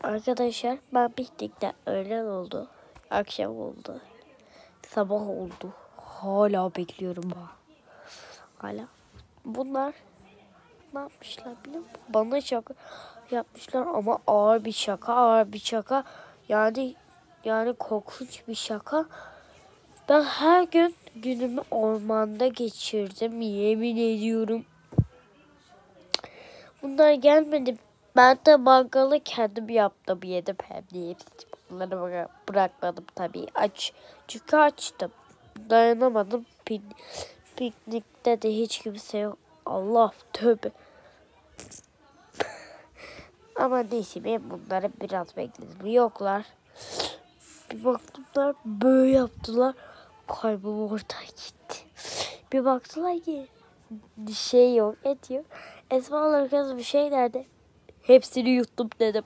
Arkadaşlar ben piknikte öğlen oldu. Akşam oldu. Sabah oldu. Hala bekliyorum ha. Hala. Bunlar ne yapmışlar biliyor musun? Bana şaka yapmışlar ama ağır bir şaka. Yani korkunç bir şaka. Ben her gün günümü ormanda geçirdim. Yemin ediyorum. Bunlar gelmedi. Ben de mangalı kendim yaptım. Yedim hem de hepsini. Bunları bırakmadım tabii. Çünkü açtım. Dayanamadım. Piknikte de hiç kimse yok. Allah tövbe. Ama neyse ben bunları biraz bekledim. Yoklar. Bir baktılar böyle yaptılar. Kalbim oradan gitti. Bir baktılar ki şey yok, et yok. Esma kız bir şey nerede? Hepsini yuttum dedim.